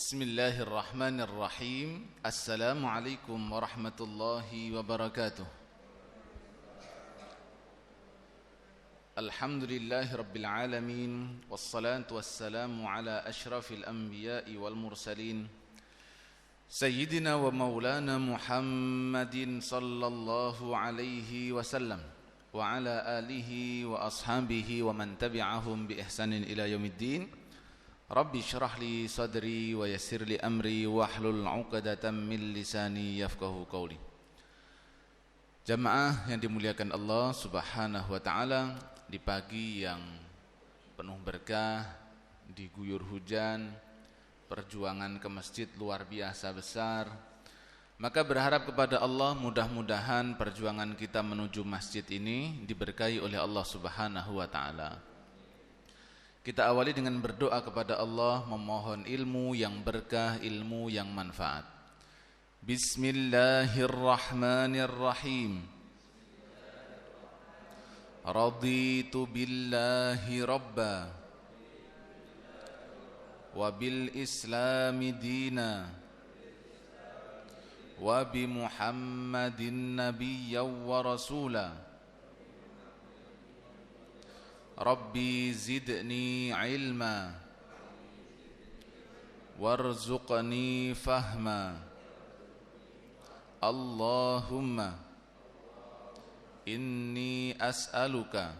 Bismillahirrahmanirrahim. Assalamualaikum warahmatullahi wabarakatuh. Alhamdulillahi rabbil alamin. Wassalatu wassalamu ala ashrafil anbiya'i wal mursalin Sayyidina wa maulana Muhammadin sallallahu alaihi wasallam wa ala alihi wa ashabihi wa man tabi'ahum bi ihsanin ila yaumiddin. Rabbi syrah li sadri wa yassir li amri wahlul 'uqdatam min lisani yafqahu qawli. Jamaah yang dimuliakan Allah Subhanahu wa taala, di pagi yang penuh berkah, diguyur hujan, perjuangan ke masjid luar biasa besar. Maka berharap kepada Allah, mudah-mudahan perjuangan kita menuju masjid ini diberkahi oleh Allah Subhanahu wa taala. Kita awali dengan berdoa kepada Allah, memohon ilmu yang berkah, ilmu yang manfaat. Bismillahirrahmanirrahim. Raditu billahi rabba wa bil islami dina wa bi Muhammadin nabiyyan wa rasula. Rabbi zidni ilma warzuqni fahma. Allahumma inni as'aluka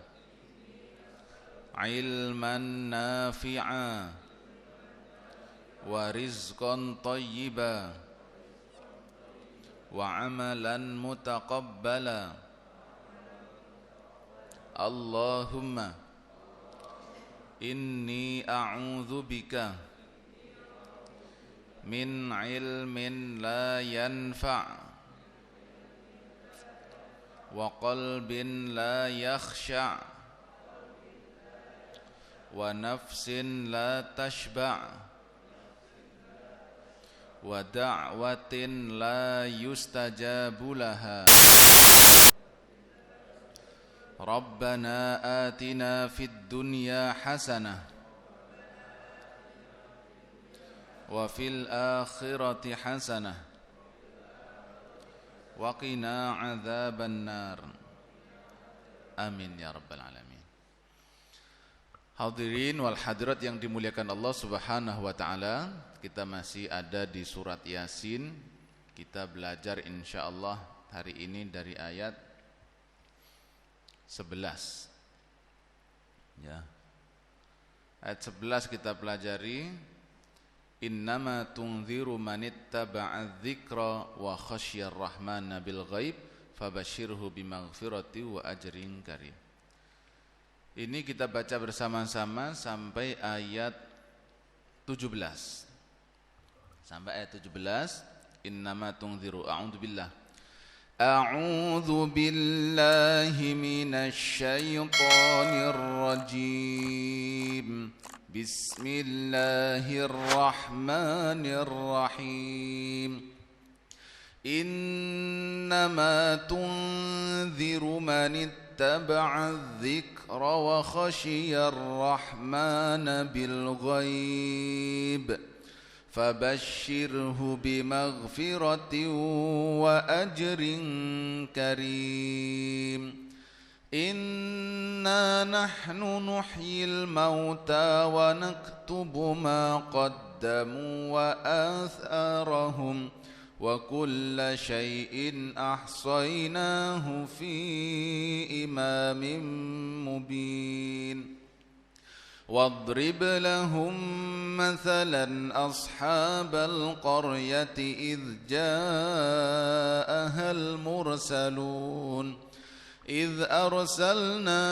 ilman nafi'a wa rizqan tayyiba wa amalan mutaqabbala. Allahumma inni a'udzu bika min ilmin la yanfa' wa qalbin la yakhsha' wa nafsin la tashba' wa da'watin la yustajabu laha. Rabbana atina fid dunya hasanah wa fil akhirati hasanah wa qina adzaban nar. Amin ya rabbal alamin. Hadirin wal hadirat yang dimuliakan Allah Subhanahu wa taala, kita masih ada di surat Yasin. Kita belajar insyaallah hari ini dari ayat 11. Ya. Ayat 11 kita pelajari. Innama tunziru manittaba'a dzikra wa khasyar rahmana bil ghaib fabashshirhu bimaghfirati wa ajrin karim. Ini kita baca bersama-sama sampai ayat 17. Sampai ayat 17. Innama tunziru, a'udzubillah. أعوذ بالله من الشيطان الرجيم بسم الله الرحمن الرحيم إنما تنذر من اتبع الذكر وخشي الرحمن بالغيب فبشره بمغفرة وأجر كريم إنا نحن نحيي الموتى ونكتب ما قدموا وآثارهم وكل شيء أحصيناه في إمام مبين واضرب لهم مثلا أصحاب القرية إذ جاءها المرسلون إذ أرسلنا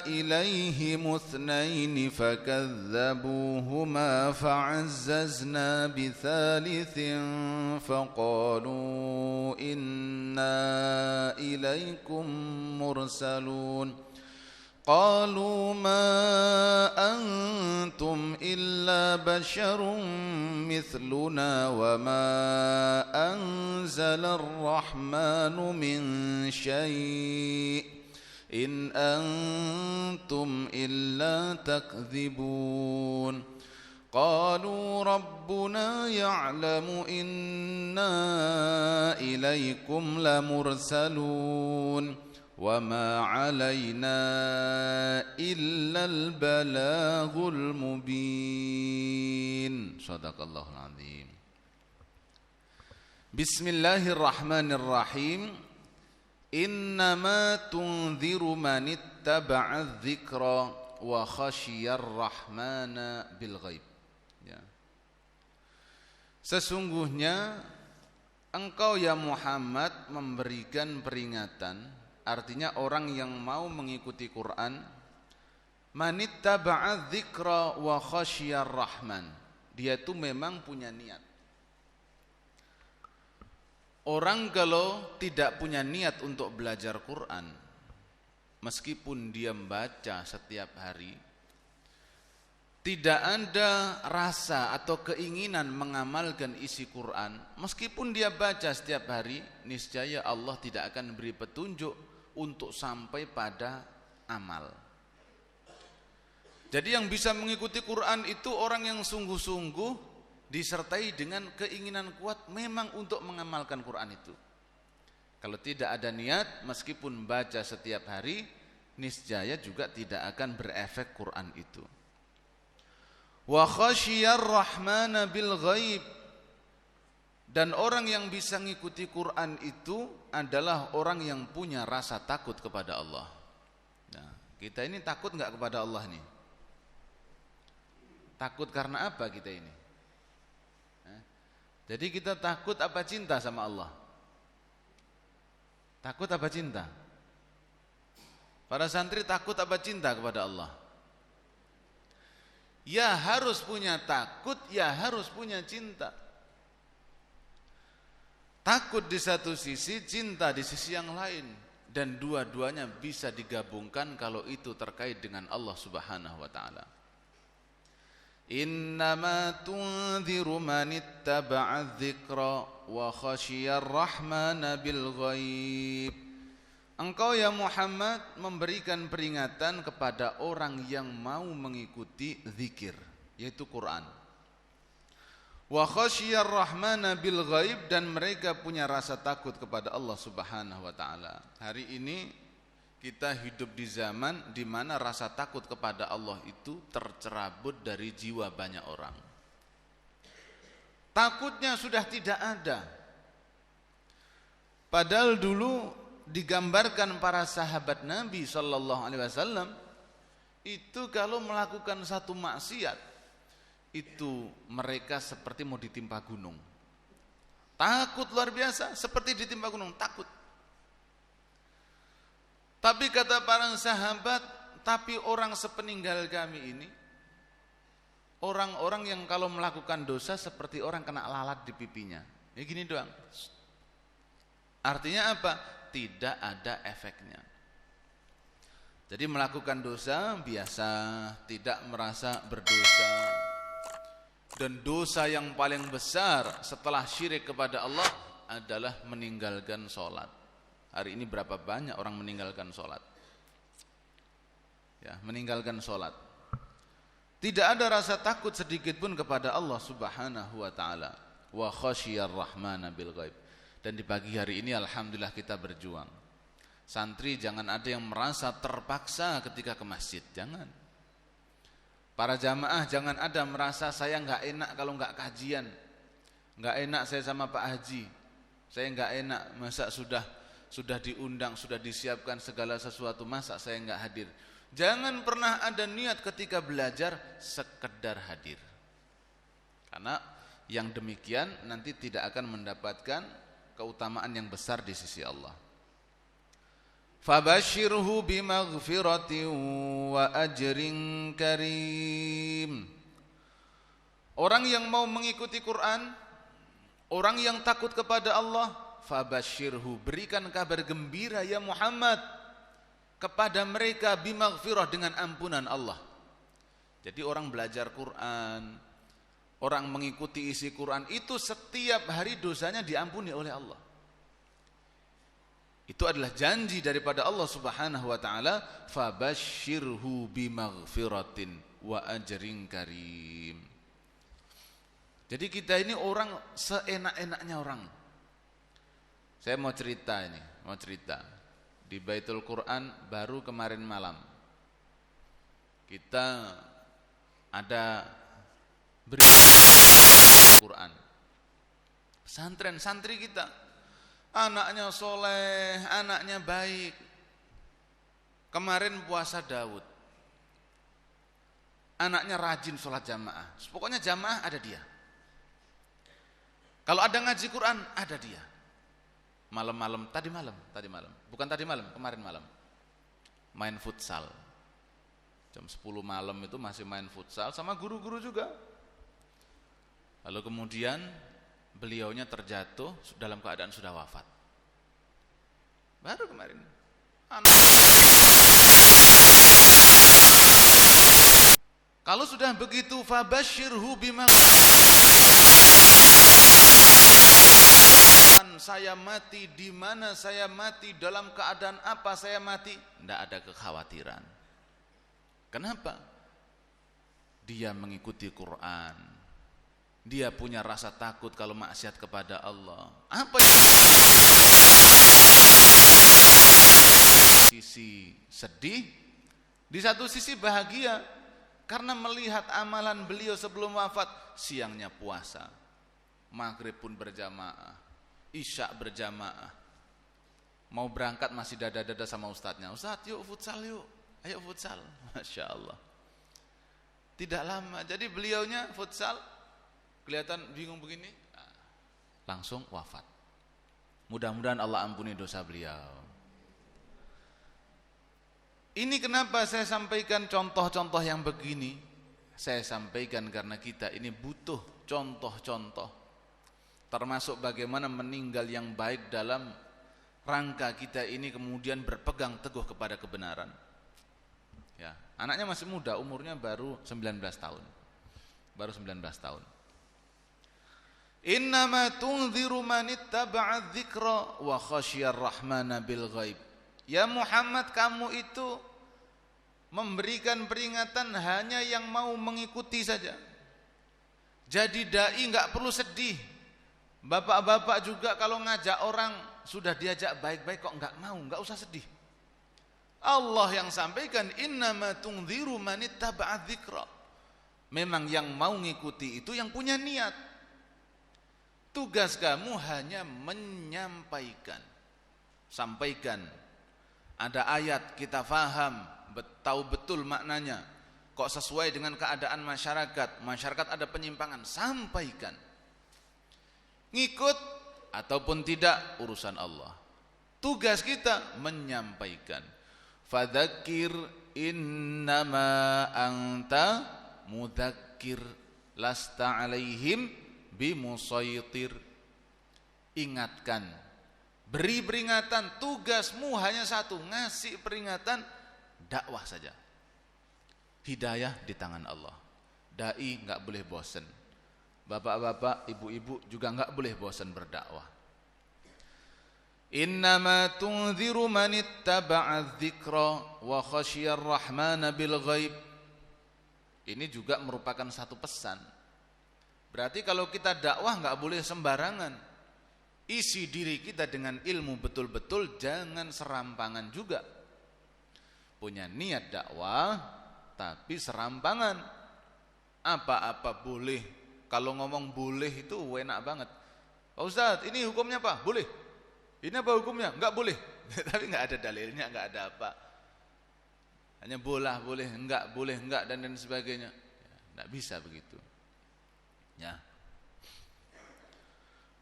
إليهم اثنين فكذبوهما فعززنا بثالث فقالوا إنا إليكم مرسلون قالوا ما أنتم إلا بشر مثلنا وما أنزل الرحمن من شيء إن أنتم إلا تكذبون qalu rabbuna ya'lamu inna ilaikum lamursalun wa ma 'alaina illal balaghul mubin. Shadaqallahul azim. Bismillahirrahmanirrahim. Innama tunziru man ittaba'a dzikra wa khasyiyar rahmana bil ghaib. Ya. Sesungguhnya engkau ya Muhammad memberikan peringatan, artinya orang yang mau mengikuti Quran, man ittaba'a dzikra wa khasyiyar rahman. Dia itu memang punya niat. Orang kalau tidak punya niat untuk belajar Quran, meskipun dia membaca setiap hari, tidak ada rasa atau keinginan mengamalkan isi Quran, meskipun dia baca setiap hari, niscaya Allah tidak akan beri petunjuk untuk sampai pada amal. Jadi yang bisa mengikuti Quran itu orang yang sungguh-sungguh disertai dengan keinginan kuat memang untuk mengamalkan Quran itu. Kalau tidak ada niat, meskipun baca setiap hari, niscaya juga tidak akan berefek Quran itu. Wa khasyiyar rahmana bil ghaib. Dan orang yang bisa mengikuti Quran itu adalah orang yang punya rasa takut kepada Allah. Nah, kita ini takut enggak kepada Allah nih? Takut karena apa kita ini? Jadi kita takut apa cinta sama Allah? Takut apa cinta? Para santri takut apa cinta kepada Allah? Ya harus punya takut, ya harus punya cinta. Takut di satu sisi, cinta di sisi yang lain. Dan dua-duanya bisa digabungkan kalau itu terkait dengan Allah Subhanahu wa ta'ala. Innama tunziru man ittaba'a dzikra wa khasyiyar rahmana bil ghaib. Engkau ya Muhammad memberikan peringatan kepada orang yang mau mengikuti zikir, yaitu Quran. Wa khasyiyar rahmana bil ghaib, dan mereka punya rasa takut kepada Allah Subhanahu wa taala. Hari ini kita hidup di zaman di mana rasa takut kepada Allah itu tercerabut dari jiwa banyak orang. Takutnya sudah tidak ada. Padahal dulu digambarkan para sahabat Nabi sallallahu alaihi wasallam itu kalau melakukan satu maksiat itu mereka seperti mau ditimpa gunung. Takut luar biasa, seperti ditimpa gunung, takut. Tapi kata para sahabat, tapi orang sepeninggal kami ini, orang-orang yang kalau melakukan dosa seperti orang kena lalat di pipinya. Ya gini doang. Artinya apa? Tidak ada efeknya. Jadi melakukan dosa biasa, tidak merasa berdosa. Dan dosa yang paling besar setelah syirik kepada Allah adalah meninggalkan sholat. Hari ini berapa banyak orang meninggalkan sholat? Ya, meninggalkan sholat. Tidak ada rasa takut sedikit pun kepada Allah Subhanahu wa taala. Wa khasyiyar rahmana bil ghaib. Dan di pagi hari ini alhamdulillah kita berjuang. Santri jangan ada yang merasa terpaksa ketika ke masjid, jangan. Para jamaah jangan ada merasa saya enggak enak kalau enggak kajian. Enggak enak saya sama Pak Haji. Saya enggak enak masa sudah diundang, sudah disiapkan segala sesuatu, masa saya enggak hadir. Jangan pernah ada niat ketika belajar sekedar hadir. Karena yang demikian nanti tidak akan mendapatkan keutamaan yang besar di sisi Allah. Fabashshirhu bimaghfiratin wa ajrin karim. Orang yang mau mengikuti Quran, orang yang takut kepada Allah, fabashshirhu, berikan kabar gembira ya Muhammad kepada mereka bimaghfirah, dengan ampunan Allah. Jadi orang belajar Quran, orang mengikuti isi Quran itu setiap hari dosanya diampuni oleh Allah. Itu adalah janji daripada Allah Subhanahu wa taala, fabashshirhu bimaghfiratin wa ajrin karim. Jadi kita ini orang seenak-enaknya orang. Saya mau cerita. Di Baitul Quran baru kemarin malam kita ada berita Quran. Pesantren, santri kita, anaknya soleh, anaknya baik. Kemarin puasa Daud, anaknya rajin sholat jamaah. Pokoknya jamaah ada dia. Kalau ada ngaji Quran ada dia. Malam-malam, kemarin malam main futsal. Jam 10 malam itu masih main futsal sama guru-guru juga. Lalu kemudian beliaunya terjatuh dalam keadaan sudah wafat. Baru kemarin. Kalau sudah begitu, fabasyirhu bima, saya mati di mana saya mati, dalam keadaan apa saya mati, tidak ada kekhawatiran. Kenapa? Dia mengikuti Quran. Dia punya rasa takut kalau maksiat kepada Allah. Apa yang sisi sedih, di satu sisi bahagia karena melihat amalan beliau sebelum wafat. Siangnya puasa, maghrib pun berjamaah, isya berjamaah. Mau berangkat masih dada-dada sama ustadznya. Ustadz yuk futsal yuk, ayo futsal. Masya Allah. Tidak lama, jadi beliaunya futsal, kelihatan bingung begini, langsung wafat. Mudah-mudahan Allah ampuni dosa beliau. Ini kenapa saya sampaikan contoh-contoh yang begini? Saya sampaikan karena kita ini butuh contoh-contoh, termasuk bagaimana meninggal yang baik dalam rangka kita ini kemudian berpegang teguh kepada kebenaran. Ya, anaknya masih muda, umurnya baru 19 tahun. Baru 19 tahun. Innama tunziru man ittaba'a dzikra wa khasyiyar rahmana bil ghaib. Ya Muhammad, kamu itu memberikan peringatan hanya yang mau mengikuti saja. Jadi dai enggak perlu sedih. Bapak-bapak juga kalau ngajak orang sudah diajak baik-baik kok enggak mau, enggak usah sedih. Allah yang sampaikan innama tunziru man ittaba'a dzikra. Memang yang mau ngikuti itu yang punya niat. Tugas kamu hanya menyampaikan. Sampaikan. Ada ayat kita faham, tahu betul maknanya. Kok sesuai dengan keadaan masyarakat? Masyarakat ada penyimpangan, sampaikan. Ngikut ataupun tidak urusan Allah. Tugas kita menyampaikan. Fadzakir innama anta mudzakir lasta alaihim bimusaitir. Ingatkan, beri peringatan, tugasmu hanya satu, ngasih peringatan, dakwah saja. Hidayah di tangan Allah. Dai enggak boleh bosan. Bapak-bapak, ibu-ibu juga enggak boleh bosan berdakwah. Innama tunziru man ittaba'a dzikra wa khasyiyar rahmana bil ghaib. Ini juga merupakan satu pesan. Berarti kalau kita dakwah enggak boleh sembarangan. Isi diri kita dengan ilmu betul-betul, jangan serampangan juga. Punya niat dakwah tapi serampangan. Apa-apa boleh. Kalau ngomong boleh itu enak banget. Pak Ustadz, ini hukumnya apa? Boleh. Ini apa hukumnya? Enggak boleh. Tapi enggak ada dalilnya, enggak ada apa. Hanya boleh, enggak dan sebagainya. Enggak bisa begitu. Ya.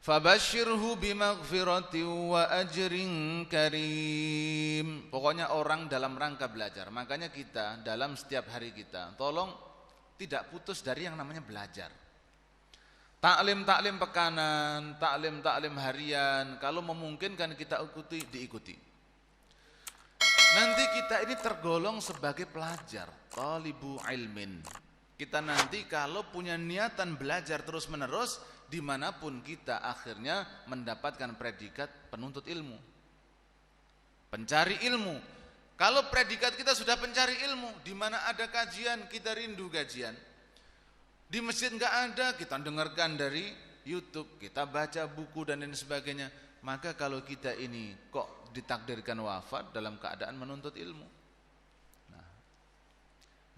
Fabasyirhu bimaghfiratin wa ajrin karim. Pokoknya orang dalam rangka belajar. Makanya kita dalam setiap hari kita tolong tidak putus dari yang namanya belajar. Taklim pekanan, taklim harian, kalau memungkinkan kita diikuti. Nanti kita ini tergolong sebagai pelajar, talibu ilmin. Kita nanti kalau punya niatan belajar terus menerus, dimanapun kita akhirnya mendapatkan predikat penuntut ilmu, pencari ilmu. Kalau predikat kita sudah pencari ilmu, di mana ada kajian kita rindu kajian, Di masjid enggak ada, kita dengarkan dari YouTube, kita baca buku dan lain sebagainya. Maka kalau kita ini kok ditakdirkan wafat dalam keadaan menuntut ilmu. Nah,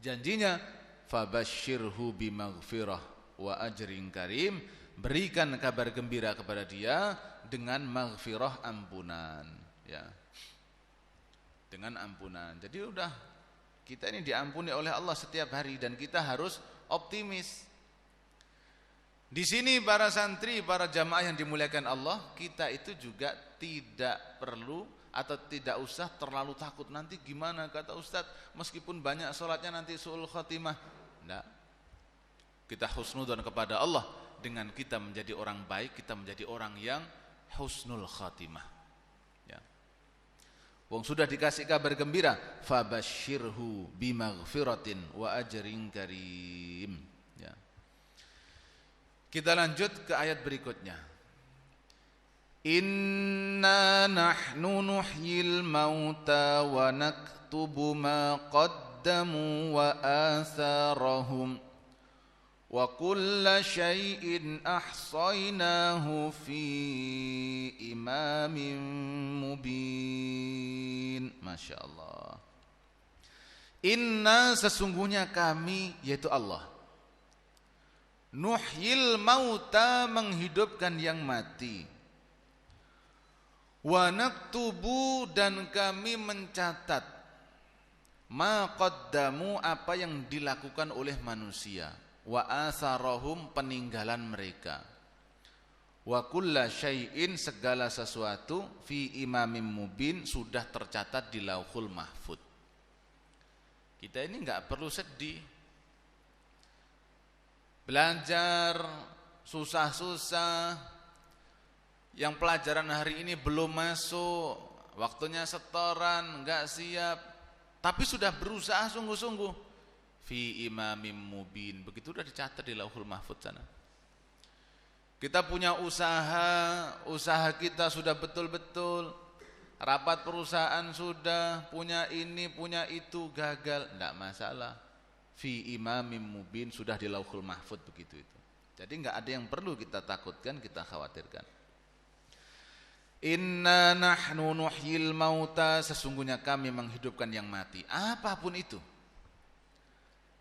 janjinya fabashshirhu bimaghfirah wa ajrin karim, berikan kabar gembira kepada dia dengan maghfirah, ampunan, ya. Dengan ampunan. Jadi udah, kita ini diampuni oleh Allah setiap hari dan kita harus optimis. Di sini para santri, para jamaah yang dimuliakan Allah, kita itu juga tidak perlu atau tidak usah terlalu takut nanti gimana kata Ustaz, meskipun banyak sholatnya nanti su'ul khatimah. Enggak. Kita husnudzon kepada Allah, dengan kita menjadi orang baik, kita menjadi orang yang husnul khatimah. Ya. Wong sudah dikasih kabar gembira, fabashshirhu bimaghfiratin wa ajrin karim. Ya. Kita lanjut ke ayat berikutnya. Inna nahnu nuhyil mauta wa naktubu ma qaddamu wa atharahum wa kulla syai'in ahsaynahu fi imamin mubin. Masya Allah. Inna, sesungguhnya kami, yaitu Allah, nuhyil mauta, menghidupkan yang mati, wa naktubu, dan kami mencatat, ma qaddamu, apa yang dilakukan oleh manusia, wa atharahum, peninggalan mereka, wa kulla syai'in, segala sesuatu, fi imamin mubin, sudah tercatat di lauhul mahfud. Kita ini enggak perlu sedih. Belajar susah-susah, yang pelajaran hari ini belum masuk, waktunya setoran, enggak siap, tapi sudah berusaha sungguh-sungguh, fi imamim mubin, begitu sudah dicatat di lauhul mahfud sana. Kita punya usaha kita sudah betul-betul, rapat perusahaan sudah, punya ini, punya itu, gagal, enggak masalah, fi imamim mubin, sudah di lauhul mahfud begitu itu. Jadi enggak ada yang perlu kita takutkan, kita khawatirkan. Inna nahnu nuhyil mauta, sesungguhnya kami menghidupkan yang mati. Apapun itu,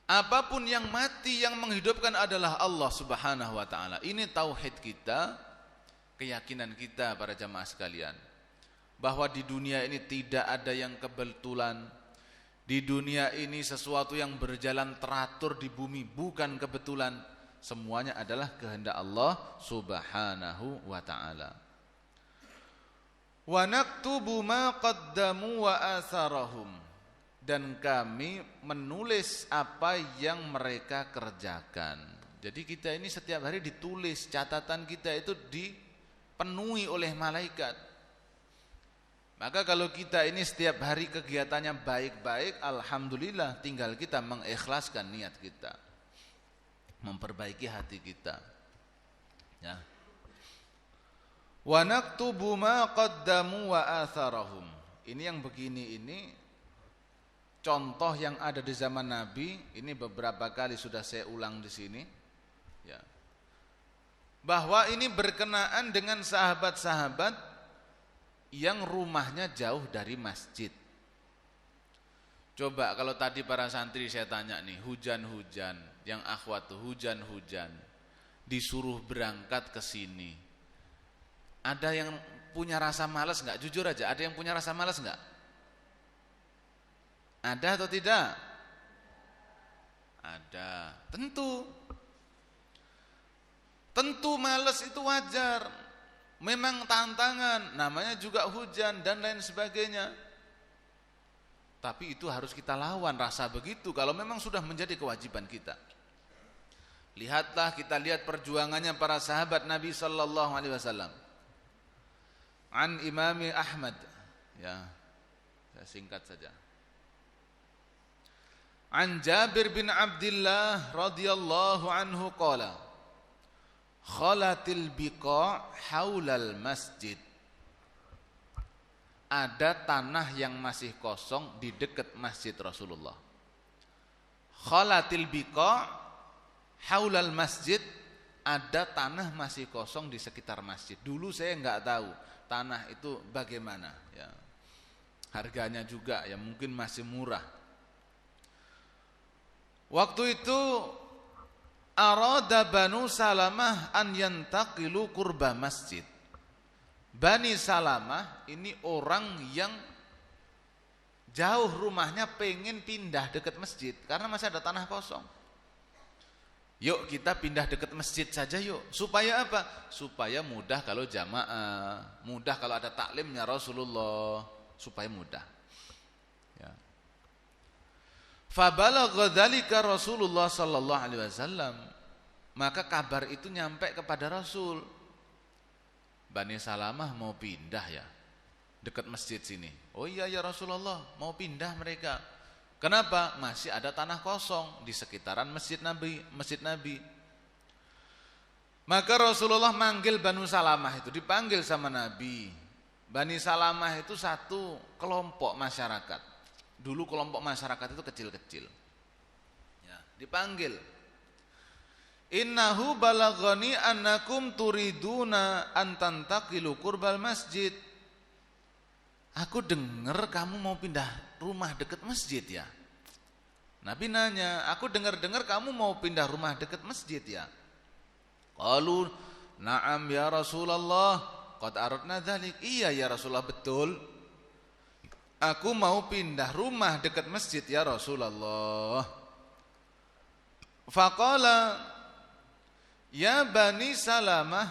apapun yang mati, yang menghidupkan adalah Allah Subhanahu wa ta'ala. Ini tauhid kita, keyakinan kita para jamaah sekalian, bahwa di dunia ini tidak ada yang kebetulan. Di dunia ini sesuatu yang berjalan teratur di bumi bukan kebetulan, semuanya adalah kehendak Allah Subhanahu wa ta'ala. Wa naktubu ma qaddamu wa atharahum, dan kami menulis apa yang mereka kerjakan. Jadi kita ini setiap hari ditulis, catatan kita itu dipenuhi oleh malaikat. Maka kalau kita ini setiap hari kegiatannya baik-baik, alhamdulillah, tinggal kita mengikhlaskan niat kita, memperbaiki hati kita. Ya. Wa naktubu ma qaddamu wa atharahum. Ini yang begini ini contoh yang ada di zaman Nabi. Ini beberapa kali sudah saya ulang di sini. Ya. Bahwa ini berkenaan dengan sahabat-sahabat yang rumahnya jauh dari masjid. Coba kalau tadi para santri saya tanya nih, hujan-hujan, yang akhwat tuh hujan-hujan, disuruh berangkat ke sini, ada yang punya rasa malas enggak? Jujur aja, ada yang punya rasa malas enggak? Ada atau tidak? Ada, tentu. Tentu malas itu wajar. Memang tantangan, namanya juga hujan dan lain sebagainya. Tapi itu harus kita lawan rasa begitu kalau memang sudah menjadi kewajiban kita. Lihatlah, kita lihat perjuangannya para sahabat Nabi sallallahu alaihi wasallam. An Imami Ahmad, ya, saya singkat saja. An Jabir bin Abdullah radhiyallahu anhu qala, khalatil biqa' haulal masjid. Ada tanah yang masih kosong di dekat masjid Rasulullah. Khalatil biqa' haulal masjid, ada tanah masih kosong di sekitar masjid. Dulu saya nggak tahu tanah itu bagaimana ya. Harganya juga ya mungkin masih murah. Waktu itu arada Banu Salamah an yantaqilu qurba masjid. Bani Salamah ini orang yang jauh rumahnya, pengen pindah dekat masjid karena masih ada tanah kosong. Yuk kita pindah dekat masjid saja yuk. Supaya apa? Supaya mudah kalau jamaah, mudah kalau ada taklimnya Rasulullah, supaya mudah. Ya. Fabalagha dzalika Rasulullah sallallahu alaihi wasallam. Maka kabar itu nyampe kepada Rasul. Bani Salamah mau pindah ya, dekat masjid sini. Oh iya ya Rasulullah, mau pindah mereka. Kenapa? Masih ada tanah kosong di sekitaran masjid Nabi. Maka Rasulullah manggil Banu Salamah itu, dipanggil sama Nabi. Bani Salamah itu satu kelompok masyarakat. Dulu kelompok masyarakat itu kecil-kecil. Ya, dipanggil. Innahu balaghani annakum turiduna an tantaqilu qurbal masjid. Aku dengar kamu mau pindah rumah dekat masjid ya. Nabi nanya, aku dengar-dengar kamu mau pindah rumah dekat masjid ya. Qalu na'am ya Rasulullah, qad aradna dzalik. Iya ya Rasulullah, betul. Aku mau pindah rumah dekat masjid ya Rasulullah. Faqala ya Bani Salamah,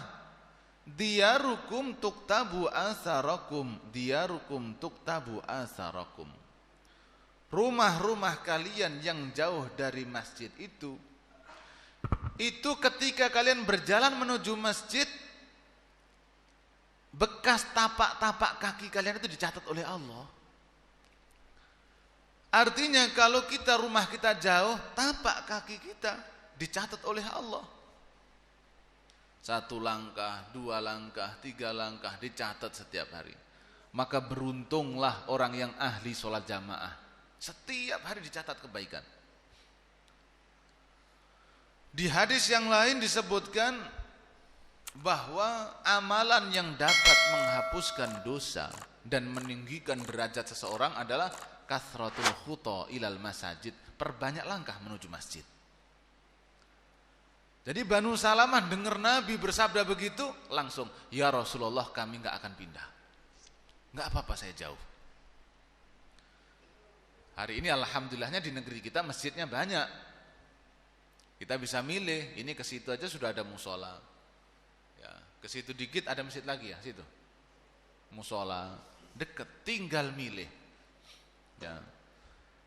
diyarukum tuktabu atharakum, diyarukum tuktabu atharakum. Rumah-rumah kalian yang jauh dari masjid itu ketika kalian berjalan menuju masjid, bekas tapak-tapak kaki kalian itu dicatat oleh Allah. Artinya kalau rumah kita jauh, tapak kaki kita dicatat oleh Allah. 1 langkah, 2 langkah, 3 langkah dicatat setiap hari. Maka beruntunglah orang yang ahli sholat jamaah. Setiap hari dicatat kebaikan. Di hadis yang lain disebutkan bahwa amalan yang dapat menghapuskan dosa dan meninggikan derajat seseorang adalah kathratul khuta ilal masajid, perbanyak langkah menuju masjid. Jadi Banu Salamah dengar Nabi bersabda begitu, langsung, ya Rasulullah kami enggak akan pindah. Enggak apa-apa, saya jauh. Hari ini alhamdulillahnya di negeri kita masjidnya banyak. Kita bisa milih, ini ke situ aja sudah ada musola. Ya, ke situ dikit ada masjid lagi ya, situ. Musola, deket, tinggal milih. Ya.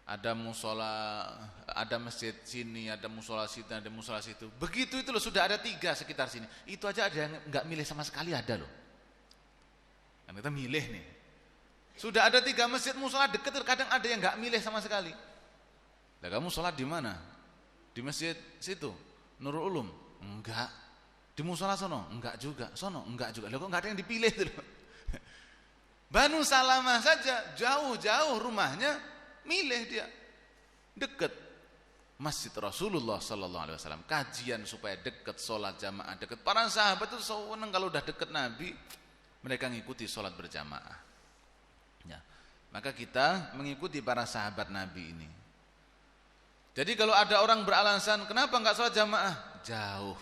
Ada musola, ada masjid sini, ada musola situ, ada musola situ. Begitu itu loh, sudah ada 3 sekitar sini. Itu aja ada yang nggak milih sama sekali, ada loh. Kan kita milih nih. Sudah ada 3 masjid musola deket, kadang ada yang nggak milih sama sekali. Lah kamu sholat di mana? Di masjid situ, Nurul Ulum? Enggak. Di musola sono? Enggak juga. Sono? Enggak juga. Lah kok nggak ada yang dipilih tuh loh. Banu Salamah saja jauh-jauh rumahnya, milih dia dekat masjid Rasulullah sallallahu alaihi wasallam. Kajian supaya dekat, sholat jamaah dekat. Para sahabat itu senang kalau udah dekat Nabi, mereka ngikuti sholat berjamaah. Ya. Maka kita mengikuti para sahabat Nabi ini. Jadi kalau ada orang beralasan, kenapa enggak sholat jamaah? Jauh.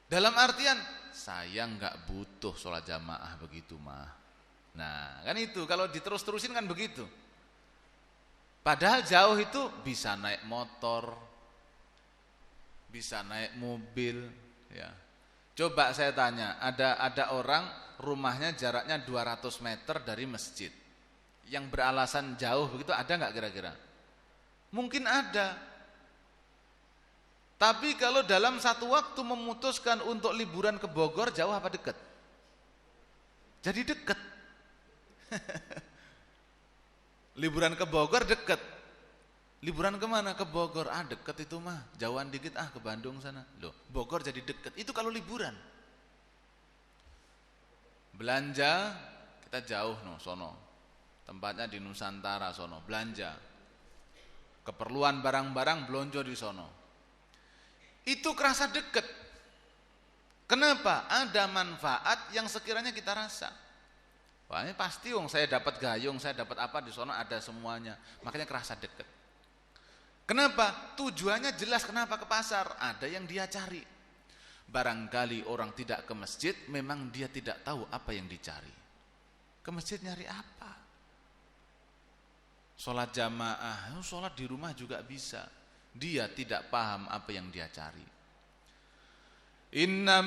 Dalam artian, saya enggak butuh sholat jamaah begitu mah. Nah kan itu, kalau diterus-terusin kan begitu. Padahal jauh itu bisa naik motor, bisa naik mobil ya. Coba saya tanya, ada orang rumahnya jaraknya 200 meter dari masjid, yang beralasan jauh begitu, ada nggak kira-kira? Mungkin ada. Tapi kalau dalam satu waktu memutuskan untuk liburan ke Bogor, jauh apa dekat? Jadi dekat. Liburan ke Bogor dekat. Liburan kemana? Ke Bogor. Ah dekat itu mah, jauhan dikit ke Bandung sana. Loh, Bogor jadi dekat. Itu kalau liburan. Belanja kita jauh sono. Tempatnya di Nusantara sono, belanja. Keperluan barang-barang belonjo di sono. itu kerasa dekat. Kenapa? Ada manfaat yang sekiranya kita rasa. Wah, ini pasti saya dapat gayung, saya dapat apa di sana, ada semuanya. Makanya kerasa dekat. Kenapa? Tujuannya jelas, kenapa ke pasar? Ada yang dia cari. Barangkali orang tidak ke masjid, memang dia tidak tahu apa yang dicari. Ke masjid nyari apa? Sholat jamaah, sholat di rumah juga bisa. Dia tidak paham apa yang dia cari. Inna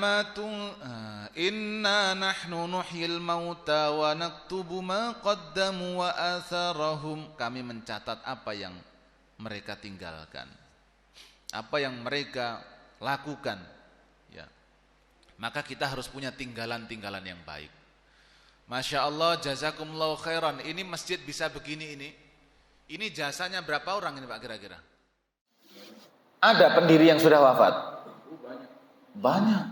nahnu nuhyil mauta wa naktubu ma qaddamu wa atharahum. Kami mencatat apa yang mereka tinggalkan, apa yang mereka lakukan, ya. Maka kita harus punya tinggalan-tinggalan yang baik. Masya Allah, jazakumullahu khairan. Ini masjid bisa begini ini. Ini jasanya berapa orang ini Pak kira-kira? Ada pendiri yang sudah wafat? Banyak.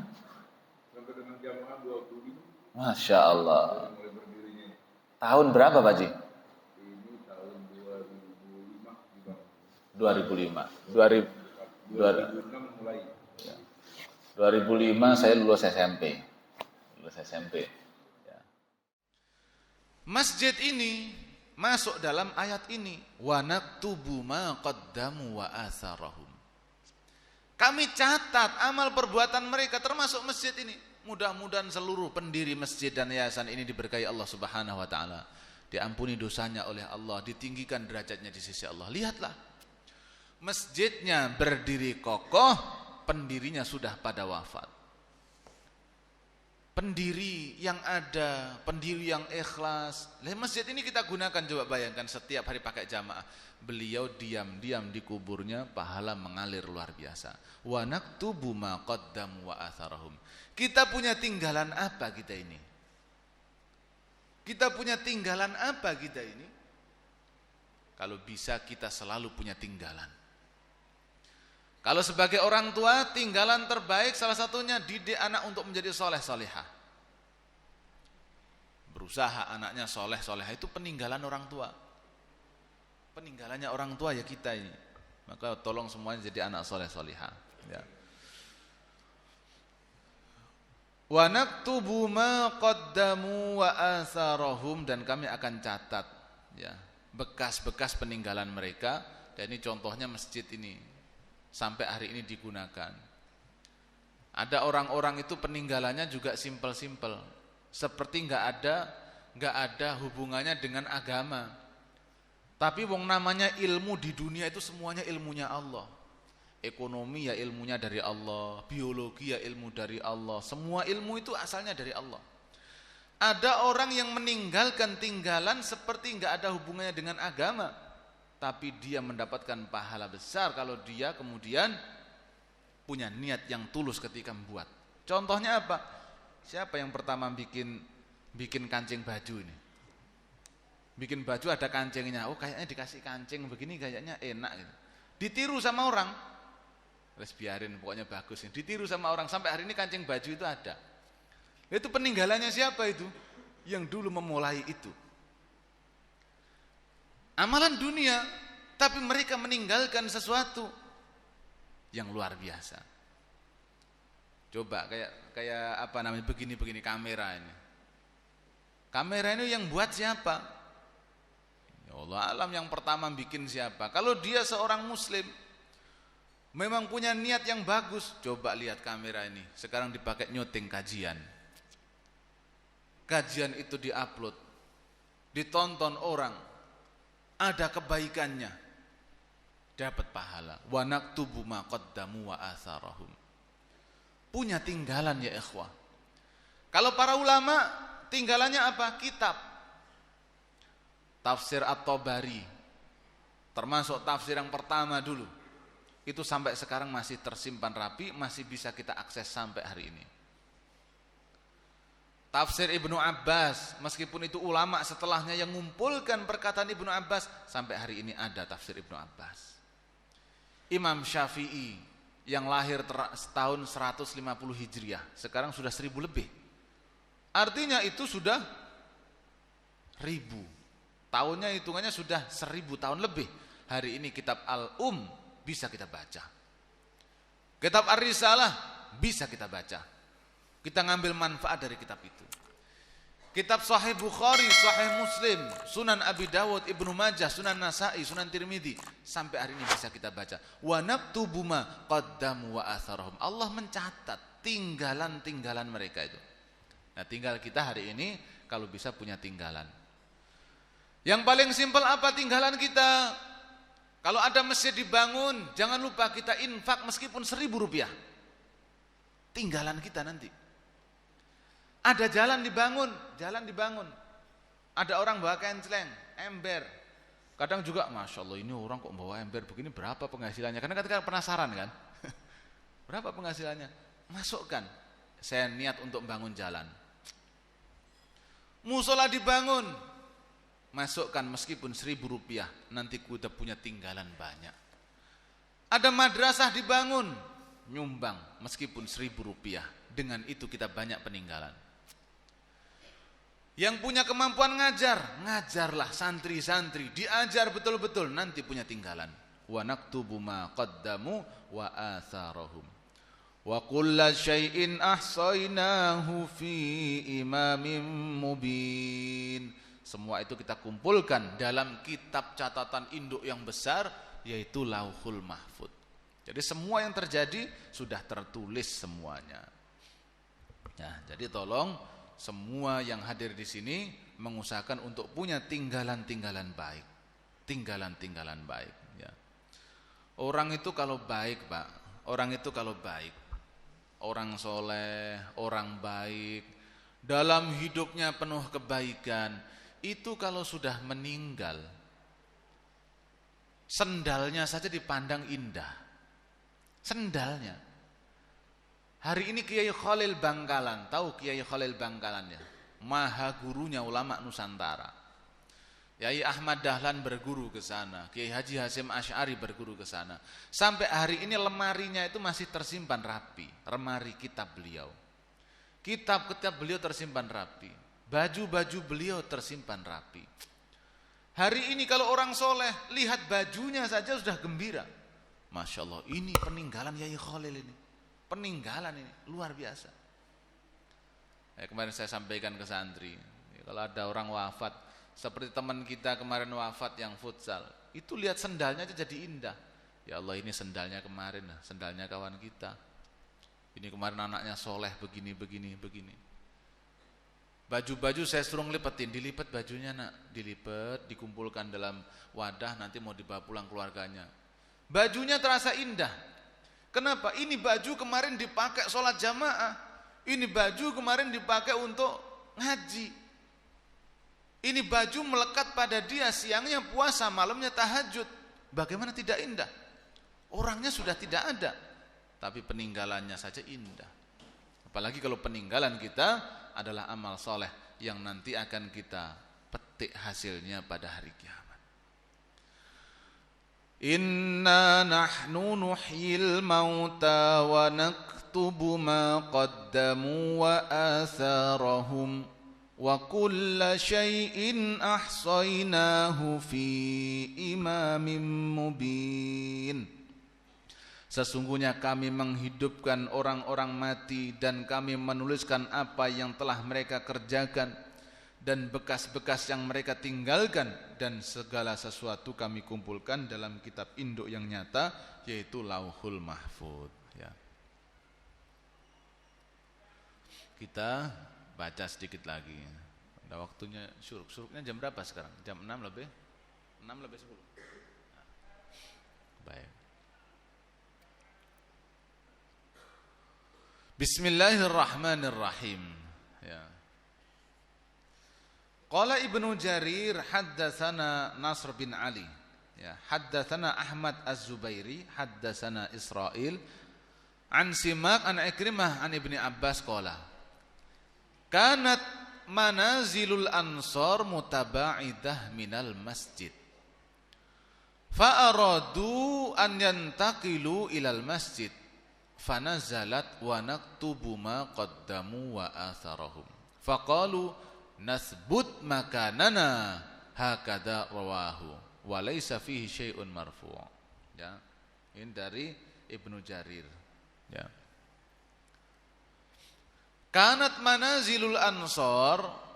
Sampai dengan jamaah 25. Masya Allah. Tahun berapa Pak Ji? Ini tahun 2005. 2006 mulai. 2005 saya lulus SMP. Ya. Masjid ini masuk dalam ayat ini. Wa naktubu ma qaddamu wa atharahum. Kami catat amal perbuatan mereka termasuk masjid ini. Mudah-mudahan seluruh pendiri masjid dan yayasan ini diberkahi Allah Subhanahu wa taala. Diampuni dosanya oleh Allah, ditinggikan derajatnya di sisi Allah. Lihatlah. Masjidnya berdiri kokoh, pendirinya sudah pada wafat. Pendiri yang ada, pendiri yang ikhlas. Masjid ini kita gunakan, coba bayangkan setiap hari pakai jamaah. Beliau diam-diam di kuburnya, pahala mengalir luar biasa. Wa naktubu ma qaddamu wa atharahum. Kita punya tinggalan apa kita ini? Kita punya tinggalan apa kita ini? Kalau bisa kita selalu punya tinggalan. Kalau sebagai orang tua, tinggalan terbaik salah satunya didik anak untuk menjadi soleh solehah. Berusaha anaknya soleh solehah, itu peninggalan orang tua. Peninggalannya orang tua ya kita ini. Maka tolong semuanya jadi anak soleh solehah. Ya. Wa naktubu ma qaddamu wa atharahum, dan kami akan catat ya bekas-bekas peninggalan mereka. Dan ini contohnya masjid ini sampai hari ini digunakan. Ada orang-orang itu peninggalannya juga simpel-simpel, seperti nggak ada hubungannya dengan agama. Tapi wong namanya ilmu di dunia itu semuanya ilmunya Allah. Ekonomi ya ilmunya dari Allah, biologi ya ilmu dari Allah. Semua ilmu itu asalnya dari Allah. Ada orang yang meninggalkan tinggalan seperti nggak ada hubungannya dengan agama, tapi dia mendapatkan pahala besar kalau dia kemudian punya niat yang tulus ketika membuat. Contohnya apa? Siapa yang pertama bikin kancing baju ini? Bikin baju ada kancingnya. Oh, kayaknya dikasih kancing begini kayaknya enak gitu. Ditiru sama orang. Terus biarin, pokoknya bagus ini. Ditiru sama orang sampai hari ini kancing baju itu ada. Itu peninggalannya siapa itu? Yang dulu memulai itu. Amalan dunia, tapi mereka meninggalkan sesuatu yang luar biasa. Coba kayak apa namanya begini kamera ini. Kamera ini yang buat siapa? Ya Allah alam, yang pertama bikin siapa? Kalau dia seorang muslim, memang punya niat yang bagus, coba lihat kamera ini. Sekarang dipakai nyuting kajian. Kajian itu diupload, ditonton orang, ada kebaikannya, dapat pahala. Wa naktubu ma qaddamu wa atharahum. Punya tinggalan ya ikhwah. Kalau para ulama tinggalannya apa? Kitab. Tafsir At-Tabari termasuk tafsir yang pertama dulu. Itu sampai sekarang masih tersimpan rapi, masih bisa kita akses sampai hari ini. Tafsir Ibnu Abbas, meskipun itu ulama setelahnya yang mengumpulkan perkataan Ibnu Abbas, sampai hari ini ada tafsir Ibnu Abbas. Imam Syafi'i yang lahir tahun 150 Hijriah, sekarang sudah 1000 lebih. Artinya itu sudah 1000. Tahunnya hitungannya sudah 1000 tahun lebih. Hari ini kitab Al-Um bisa kita baca. Kitab Ar-Risalah bisa kita baca. Kita ngambil manfaat dari kitab itu. Kitab Sahih Bukhari, Sahih Muslim, Sunan Abi Dawud, Ibnu Majah, Sunan Nasa'i, Sunan Tirmidzi, sampai hari ini bisa kita baca. Wa naktubu ma qaddamu wa atharahum. Allah mencatat tinggalan-tinggalan mereka itu. Nah, tinggal kita hari ini kalau bisa punya tinggalan. Yang paling simpel apa tinggalan kita? Kalau ada masjid dibangun, jangan lupa kita infak meskipun Rp1.000. Tinggalan kita nanti. Ada jalan dibangun. Ada orang bawa kenceleng, ember. Kadang juga, Masya Allah ini orang kok bawa ember begini, berapa penghasilannya? Karena ketika penasaran kan, berapa penghasilannya? Masukkan, saya niat untuk bangun jalan. Musola dibangun, masukkan meskipun Rp1.000, nanti kita punya tinggalan banyak. Ada madrasah dibangun, nyumbang meskipun Rp1.000, dengan itu kita banyak peninggalan. Yang punya kemampuan ngajarlah santri-santri, diajar betul-betul, nanti punya tinggalan. Wa naktubu ma qaddamu wa atharahum. Wa kulla syai'in ahsaynahu fi imamin mubin. Semua itu kita kumpulkan dalam kitab catatan induk yang besar, yaitu Lauhul Mahfuz. Jadi semua yang terjadi sudah tertulis semuanya. Nah, jadi tolong semua yang hadir di sini mengusahakan untuk punya tinggalan-tinggalan baik. Tinggalan-tinggalan baik, ya. Orang itu kalau baik, Pak, orang itu kalau baik, orang soleh, orang baik, dalam hidupnya penuh kebaikan, itu kalau sudah meninggal, sendalnya saja dipandang indah. Sendalnya. Hari ini Kiai Khalil Bangkalan, tahu Kiai Khalil Bangkalan ya? Maha gurunya ulama Nusantara. Kiai Ahmad Dahlan berguru ke sana, Kiai Haji Hasyim Asy'ari berguru ke sana. Sampai hari ini lemarinya itu masih tersimpan rapi, lemari kitab beliau. Kitab-kitab beliau tersimpan rapi, baju-baju beliau tersimpan rapi. Hari ini kalau orang soleh lihat bajunya saja sudah gembira. Masya Allah, ini peninggalan Kiai Khalil ini. Peninggalan ini luar biasa. Kemarin saya sampaikan ke santri, kalau ada orang wafat, seperti teman kita kemarin wafat yang futsal, itu lihat sendalnya aja jadi indah. Ya Allah, ini sendalnya kemarin, sendalnya kawan kita. Ini kemarin anaknya soleh begini. Baju-baju saya suruh ngelipetin, dilipat bajunya nak, dilipat, dikumpulkan dalam wadah, nanti mau dibawa pulang keluarganya. Bajunya terasa indah. Kenapa? Ini baju kemarin dipakai sholat jamaah. Ini baju kemarin dipakai untuk ngaji. Ini baju melekat pada dia, siangnya puasa, malamnya tahajud. Bagaimana tidak indah? Orangnya sudah tidak ada, tapi peninggalannya saja indah. Apalagi kalau peninggalan kita adalah amal soleh yang nanti akan kita petik hasilnya pada hari kiamat. Inna nahnu nuhyil mauta wa naktubu ma qaddamu wa atharahum wa kulla syai'in ahsaynahu fi imamin mubin. Sesungguhnya kami menghidupkan orang-orang mati dan kami menuliskan apa yang telah mereka kerjakan dan bekas-bekas yang mereka tinggalkan, dan segala sesuatu kami kumpulkan dalam kitab induk yang nyata, yaitu Lauhul Mahfuz, ya. Kita baca sedikit lagi. Ada waktunya syuruk. Syuruknya jam berapa sekarang? Jam 6 lebih 10. Nah, baik. Bismillahirrahmanirrahim. Ya. Qala Ibnu Jarir haddatsana Nasr bin Ali, ya, haddatsana Ahmad Az-Zubairi, haddatsana Israil an Simak an Ikrimah an Ibni Abbas qala kanat manazilul ansar mutaba'idah minal masjid fa aradu an yantaqilu ilal masjid fanazalat wa naktubu ma qaddamu wa atharahum faqalu nasbut makanana hakada rawahu walaysa fihi syai'un marfu'. Ya, ini dari Ibnu Jarir. Ya. Kanat manazilul ansor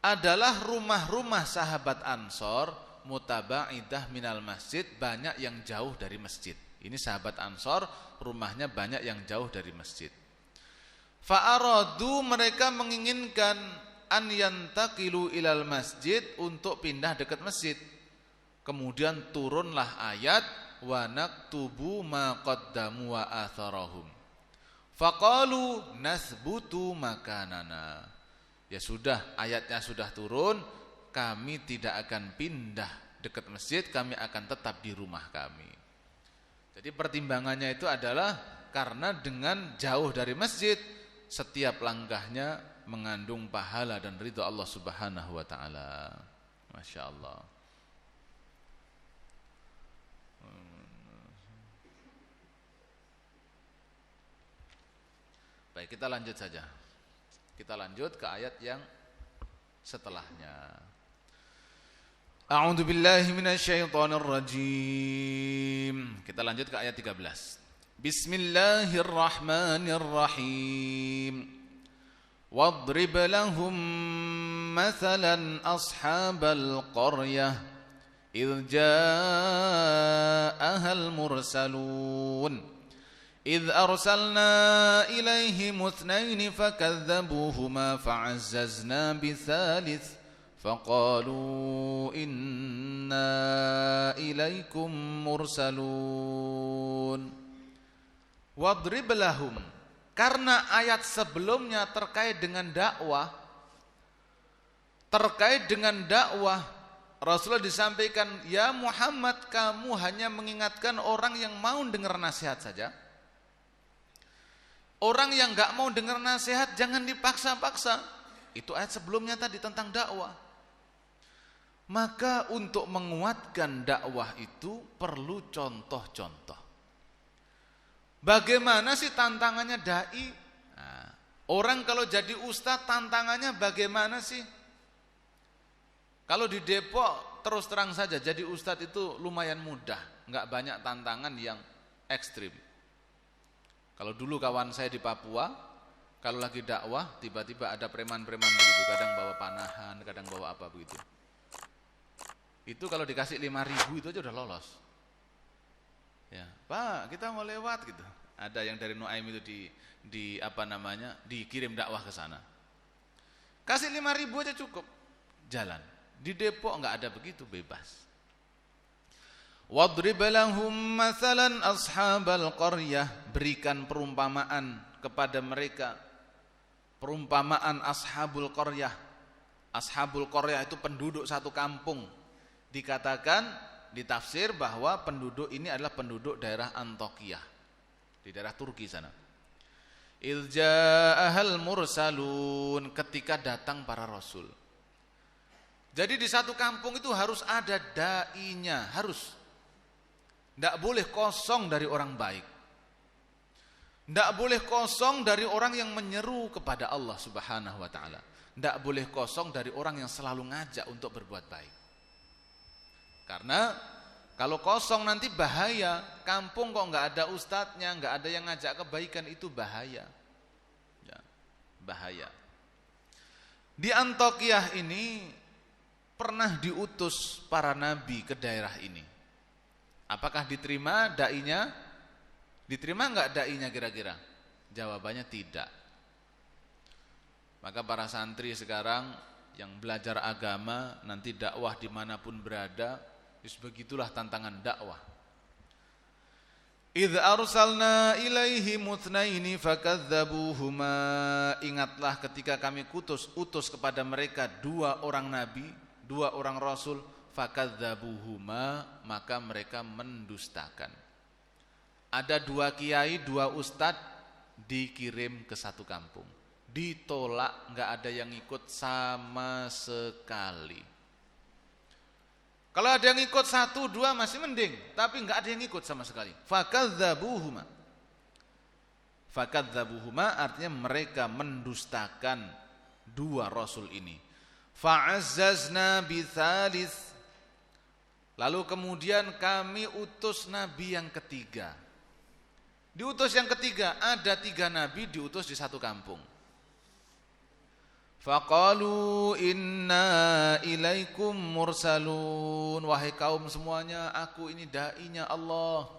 adalah rumah-rumah sahabat Ansor mutabaidah minal masjid, banyak yang jauh dari masjid. Ini sahabat Ansor rumahnya banyak yang jauh dari masjid. Fa'aradu, mereka menginginkan an yantaqilu ilal masjid, untuk pindah dekat masjid. Kemudian turunlah ayat wa naktubu ma qaddamu wa atharahum. Faqalu nasbutu makanana. Ya sudah, ayatnya sudah turun, kami tidak akan pindah dekat masjid, kami akan tetap di rumah kami. Jadi pertimbangannya itu adalah karena dengan jauh dari masjid, setiap langkahnya mengandung pahala dan ridha Allah Subhanahu wa taala. Masya Allah. Baik, kita lanjut saja. Kita lanjut ke ayat yang setelahnya. A'udzu billahi minasyaitonir rajim. Kita lanjut ke ayat 13. Bismillahirrahmanirrahim. Wadrib lahum mathalan ashabal qaryah idh ja'ahal mursalun. إذ أرسلنا إليهم اثنين فكذبوهما فعززنا بثالث فقالوا إنا إليكم مرسلون. واضرب لهم, karena ayat sebelumnya terkait dengan dakwah, Rasulullah disampaikan, ya Muhammad, kamu hanya mengingatkan orang yang mau dengar nasihat saja. Orang yang gak mau dengar nasihat jangan dipaksa-paksa. Itu ayat sebelumnya tadi tentang dakwah. Maka untuk menguatkan dakwah itu perlu contoh-contoh. Bagaimana sih tantangannya dai? Nah, orang kalau jadi ustadz tantangannya bagaimana sih? Kalau di Depok terus terang saja jadi ustadz itu lumayan mudah, gak banyak tantangan yang ekstrim. Kalau dulu kawan saya di Papua, kalau lagi dakwah tiba-tiba ada preman-preman begitu, kadang bawa panahan, kadang bawa apa begitu. Itu kalau dikasih 5.000 itu aja udah lolos. Ya, Pak, kita mau lewat gitu. Ada yang dari Nuaim itu dikirim dakwah ke sana. Kasih 5.000 aja cukup. Jalan. Di Depok enggak ada begitu, bebas. Wadrib lahum mathalan ashabal qaryah, berikan perumpamaan kepada mereka. Perumpamaan ashabul qaryah. Ashabul qaryah itu penduduk satu kampung. Dikatakan, ditafsir bahwa penduduk ini adalah penduduk daerah Antakya, di daerah Turki sana. Idh ja'ahal mursalun, ketika datang para rasul. Jadi di satu kampung itu harus ada dai-nya, harus. Tidak boleh kosong dari orang baik. Tidak boleh kosong dari orang yang menyeru kepada Allah Subhanahu wa ta'ala. Tidak boleh kosong dari orang yang selalu ngajak untuk berbuat baik. Karena kalau kosong nanti bahaya. Kampung kok nggak ada ustadznya, nggak ada yang ngajak kebaikan, itu bahaya. Ya, bahaya. Di Antakya ini pernah diutus para nabi ke daerah ini. Apakah diterima dai-nya? Diterima enggak dai-nya kira-kira? Jawabannya tidak. Maka para santri sekarang yang belajar agama, nanti dakwah dimanapun berada, begitulah tantangan dakwah. Idz arsalna ilaihi mutsnaini fakadzabuhuma, ingatlah ketika kami utus kepada mereka dua orang nabi, dua orang rasul, fakadzabuhuma, maka mereka mendustakan. Ada dua kiai, dua ustadz dikirim ke satu kampung, ditolak, nggak ada yang ikut sama sekali. Kalau ada yang ikut satu dua masih mending, tapi nggak ada yang ikut sama sekali. Fakadzabuhuma, fakadzabuhuma artinya mereka mendustakan dua rasul ini. Fa'azzazna bitsalits, lalu kemudian kami utus nabi yang ketiga. Diutus yang ketiga, ada 3 nabi diutus di satu kampung. Faqalu inna ilaikum mursalun. Wahai kaum semuanya, aku ini da'inya Allah.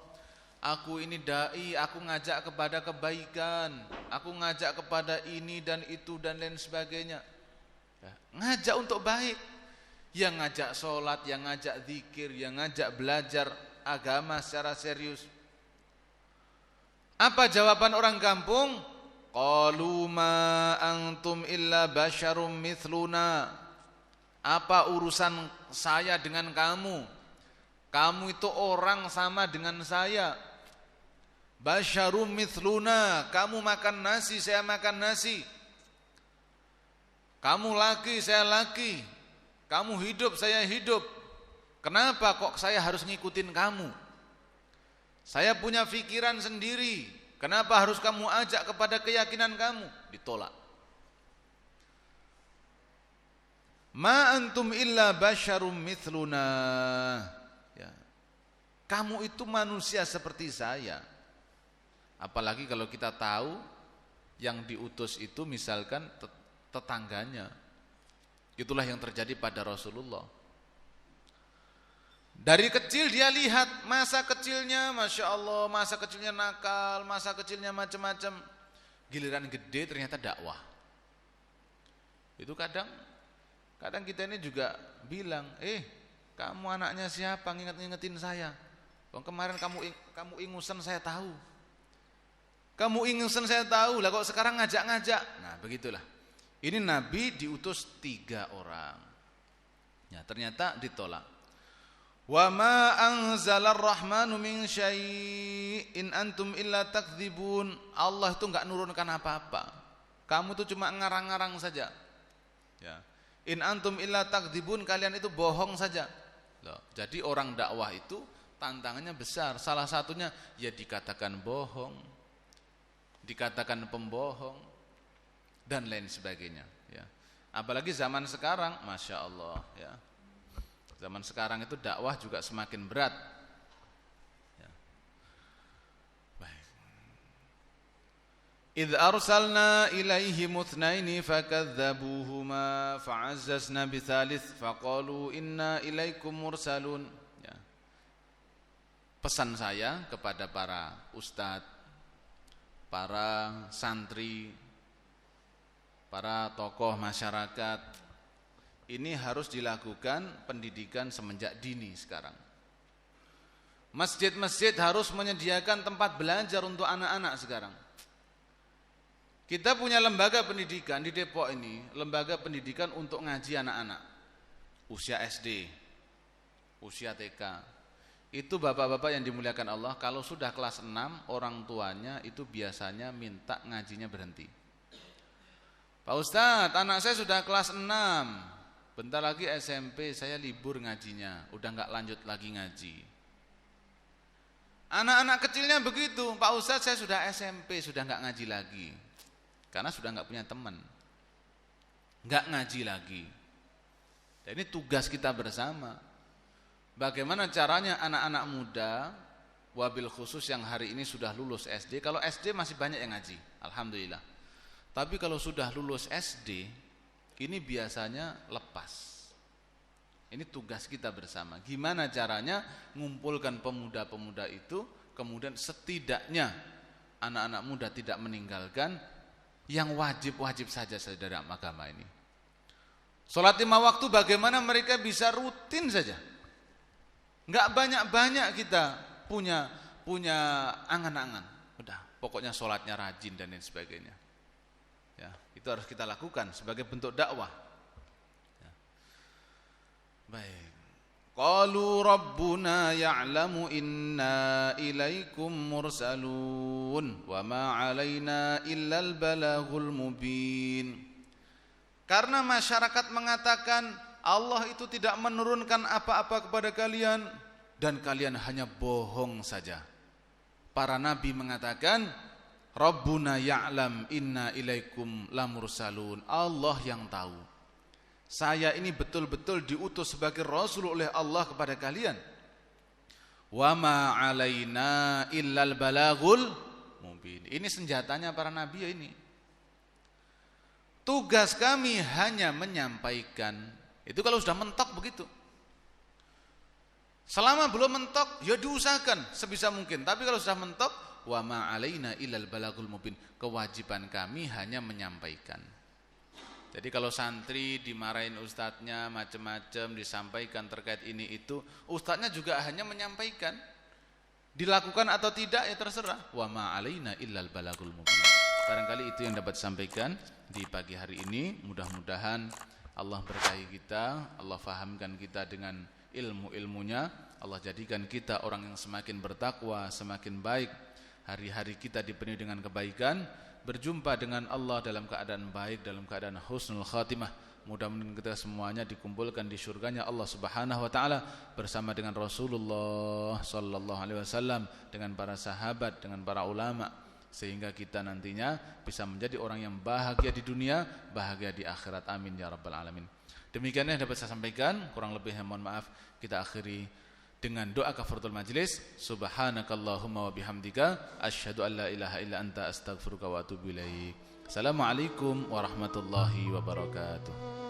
Aku ini da'i, aku ngajak kepada kebaikan. Aku ngajak kepada ini dan itu dan lain sebagainya. Ngajak untuk baik. Yang ngajak sholat, yang ngajak zikir, yang ngajak belajar agama secara serius. Apa jawaban orang kampung? Qalu ma antum illa basyarum mithluna. Apa urusan saya dengan kamu? Kamu itu orang sama dengan saya. Basyarum mithluna. Kamu makan nasi, saya makan nasi. Kamu laki, saya laki. Kamu hidup, saya hidup. Kenapa kok saya harus ngikutin kamu? Saya punya pikiran sendiri. Kenapa harus kamu ajak kepada keyakinan kamu? Ditolak. Ma antum illa basyarum mithluna. Ya. Kamu itu manusia seperti saya. Apalagi kalau kita tahu yang diutus itu misalkan tetangganya. Itulah yang terjadi pada Rasulullah. Dari kecil dia lihat masa kecilnya, Masya Allah, masa kecilnya nakal, masa kecilnya macam-macam. Giliran gede ternyata dakwah. Itu kadang kita ini juga bilang, kamu anaknya siapa, ngingetin saya. Kemarin kamu ingusan saya tahu. Kamu ingusan saya tahu, lah kok sekarang ngajak-ngajak. Nah begitulah. Ini Nabi diutus 3 orang. Ya, ternyata ditolak. Wa ma anzalar rahmanu min syai'in antum illa takdzibun. Allah itu enggak nurunkan apa-apa. Kamu itu cuma ngarang-ngarang saja. Ya. In antum illa takdzibun, kalian itu bohong saja. Loh, jadi orang dakwah itu tantangannya besar. Salah satunya ya dikatakan bohong, dikatakan pembohong dan lain sebagainya, ya. Apalagi zaman sekarang, Masya Allah, ya. Zaman sekarang itu dakwah juga semakin berat. Ya. Baik. Idh arsalna ilaihi muthnaini fakadzabuhuma fa'azzazna bithalith faqalu inna ilaikum mursalun. Ya. Pesan saya kepada para ustadz, para santri, para tokoh masyarakat, ini harus dilakukan pendidikan semenjak dini sekarang. Masjid-masjid harus menyediakan tempat belajar untuk anak-anak sekarang. Kita punya lembaga pendidikan di Depok ini, lembaga pendidikan untuk ngaji anak-anak usia SD, usia TK. Itu bapak-bapak yang dimuliakan Allah, kalau sudah kelas 6 orang tuanya itu biasanya minta ngajinya berhenti. Pak Ustadz, anak saya sudah kelas 6, bentar lagi SMP, saya libur ngajinya, udah gak lanjut lagi ngaji. Anak-anak kecilnya begitu, Pak Ustadz saya sudah SMP, sudah gak ngaji lagi. Karena sudah gak punya teman, gak ngaji lagi. Dan ini tugas kita bersama. Bagaimana caranya anak-anak muda, wabil khusus yang hari ini sudah lulus SD. Kalau SD masih banyak yang ngaji, Alhamdulillah. Tapi kalau sudah lulus SD, ini biasanya lepas. Ini tugas kita bersama. Gimana caranya ngumpulkan pemuda-pemuda itu, kemudian setidaknya anak-anak muda tidak meninggalkan yang wajib-wajib saja dalam agama ini. Sholat 5 waktu bagaimana mereka bisa rutin saja. Enggak banyak-banyak kita punya angan-angan. Udah, pokoknya sholatnya rajin dan lain sebagainya. Ya, itu harus kita lakukan sebagai bentuk dakwah. Ya. Baik. Qalu rabbuna ya'lamu inna ilaikum mursalun wa ma 'alaina illal balaghul mubin. Karena masyarakat mengatakan Allah itu tidak menurunkan apa-apa kepada kalian dan kalian hanya bohong saja. Para nabi mengatakan Rabbuna ya'lam inna ilaikum lamursalun. Allah yang tahu. Saya ini betul-betul diutus sebagai Rasul oleh Allah kepada kalian. Wa ma 'alaina illal balaghul mubin. Ini senjatanya para nabi ya ini. Tugas kami hanya menyampaikan. Itu kalau sudah mentok begitu. Selama belum mentok, ya diusahakan sebisa mungkin. Tapi kalau sudah mentok, wa ma alaina illal balagul mubin. Kewajiban kami hanya menyampaikan. Jadi kalau santri dimarahin ustadznya macam-macam, disampaikan terkait ini itu, ustadznya juga hanya menyampaikan. Dilakukan atau tidak ya terserah. Wa ma alaina illal balagul mubin. Barangkali itu yang dapat disampaikan di pagi hari ini. Mudah-mudahan Allah berkahi kita, Allah fahamkan kita dengan ilmu-ilmunya, Allah jadikan kita orang yang semakin bertakwa, semakin baik. Hari-hari kita dipenuhi dengan kebaikan, berjumpa dengan Allah dalam keadaan baik, dalam keadaan husnul khatimah. Mudah-mudahan kita semuanya dikumpulkan di surganya Allah Subhanahu wa taala bersama dengan Rasulullah sallallahu alaihi wasallam, dengan para sahabat, dengan para ulama, sehingga kita nantinya bisa menjadi orang yang bahagia di dunia, bahagia di akhirat. Amin ya rabbal alamin. Demikian yang dapat saya sampaikan, kurang lebihnya mohon maaf. Kita akhiri dengan doa kafaratul majlis. Subhanakallahumma wa bihamdika asyhadu an la ilaha illa anta astaghfiruka wa atubu ilaik. Assalamualaikum warahmatullahi wabarakatuh.